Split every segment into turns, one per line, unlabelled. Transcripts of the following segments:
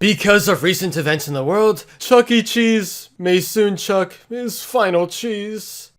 Because of recent events in the world, Chuck E. Cheese may soon chuck his final cheese.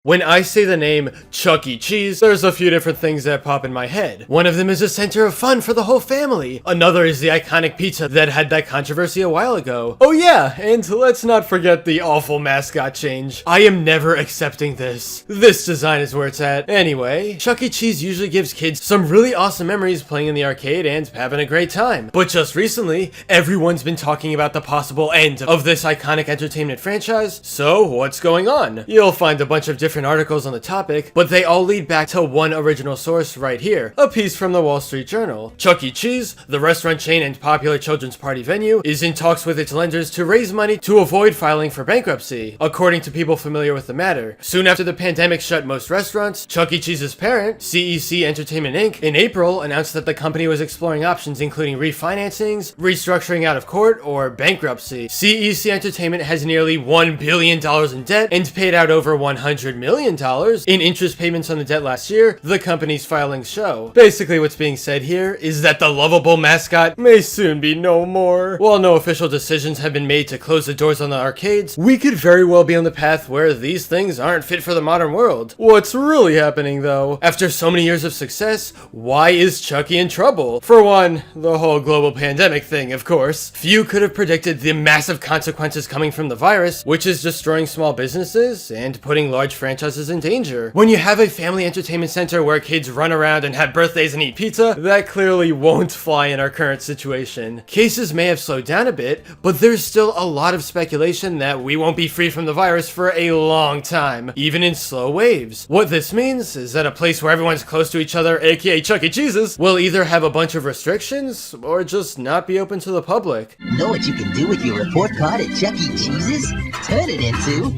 When I say the name Chuck E. Cheese, there's a few different things that pop in my head. One of them is a center of fun for the whole family. Another is the iconic pizza that had that controversy a while ago. Oh yeah, and let's not forget the awful mascot change. I am never accepting this. This design is where it's at. Anyway, Chuck E. Cheese usually gives kids some really awesome memories playing in the arcade and having a great time. But just recently, everyone's been talking about the possible end of this iconic entertainment franchise. So what's going on? You'll find a bunch of different articles on the topic, but they all lead back to one original source right here, a piece from the Wall Street Journal. Chuck E. Cheese, the restaurant chain and popular children's party venue, is in talks with its lenders to raise money to avoid filing for bankruptcy, according to people familiar with the matter. Soon after the pandemic shut most restaurants, Chuck E. Cheese's parent, CEC Entertainment Inc., in April announced that the company was exploring options including refinancings, restructuring out of court, or bankruptcy. CEC Entertainment has nearly $1 billion in debt and paid out over $100 million in interest payments on the debt last year, the company's filings show. Basically what's being said here is that the lovable mascot may soon be no more. While no official decisions have been made to close the doors on the arcades, we could very well be on the path where these things aren't fit for the modern world. What's really happening though? After so many years of success, why is Chucky in trouble? For one, the whole global pandemic thing, of course. Few could have predicted the massive consequences coming from the virus, which is destroying small businesses and putting large franchises in danger. When you have a family entertainment center where kids run around and have birthdays and eat pizza, that clearly won't fly in our current situation. Cases may have slowed down a bit, but there's still a lot of speculation that we won't be free from the virus for a long time, even in slow waves. What this means is that a place where everyone's close to each other, aka Chuck E. Cheese's, will either have a bunch of restrictions or just not be open to the public.
Know what you can do with your report card at Chuck E. Cheese's? Turn it into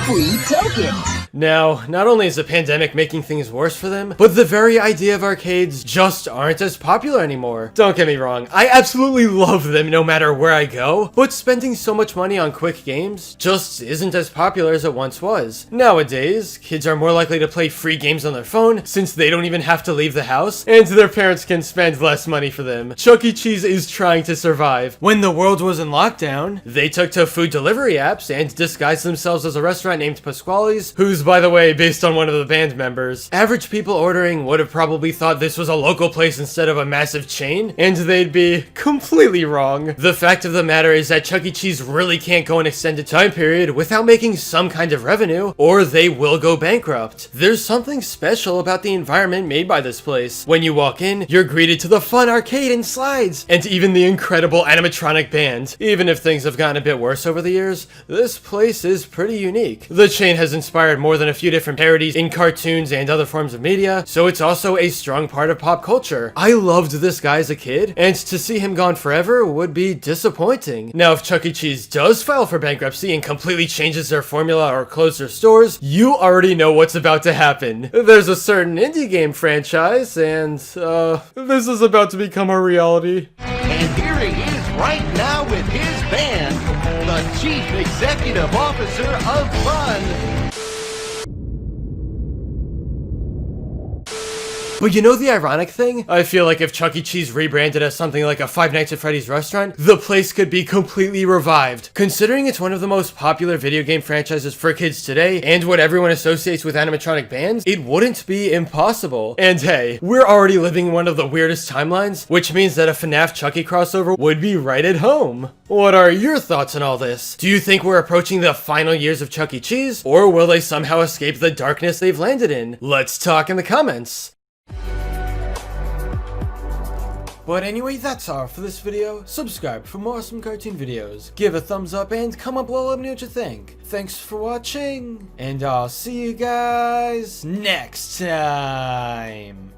free tokens!
Now, not only is the pandemic making things worse for them, but the very idea of arcades just aren't as popular anymore. Don't get me wrong, I absolutely love them no matter where I go, but spending so much money on quick games just isn't as popular as it once was. Nowadays, kids are more likely to play free games on their phone since they don't even have to leave the house, and their parents can spend less money for them. Chuck E. Cheese is trying to survive. When the world was in lockdown, they took to food delivery apps and disguised themselves as a restaurant named Pasquale's, who's, by the way, based on one of the band members. Average people ordering would have probably thought this was a local place instead of a massive chain, and they'd be completely wrong. The fact of the matter is that Chuck E. Cheese really can't go an extended time period without making some kind of revenue, or they will go bankrupt. There's something special about the environment made by this place. When you walk in, you're greeted to the fun arcade and slides, and even the incredible animatronic band. Even if things have gotten a bit worse over the years, this place is pretty unique. The chain has inspired more than a few different parodies in cartoons and other forms of media, so it's also a strong part of pop culture. I loved this guy as a kid, and to see him gone forever would be disappointing. Now, if Chuck E. Cheese does file for bankruptcy and completely changes their formula or close their stores, you already know what's about to happen. There's a certain indie game franchise, and this is about to become a reality.
And here he is right now with his band, the Chief Executive Officer of Fun.
But you know the ironic thing? I feel like if Chuck E. Cheese rebranded as something like a Five Nights at Freddy's restaurant, the place could be completely revived. Considering it's one of the most popular video game franchises for kids today, and what everyone associates with animatronic bands, it wouldn't be impossible. And hey, we're already living one of the weirdest timelines, which means that a FNAF Chucky crossover would be right at home. What are your thoughts on all this? Do you think we're approaching the final years of Chuck E. Cheese, or will they somehow escape the darkness they've landed in? Let's talk in the comments. But anyway, that's all for this video. Subscribe for more awesome cartoon videos. Give a thumbs up and comment below, let me know what you think. Thanks for watching, and I'll see you guys next time.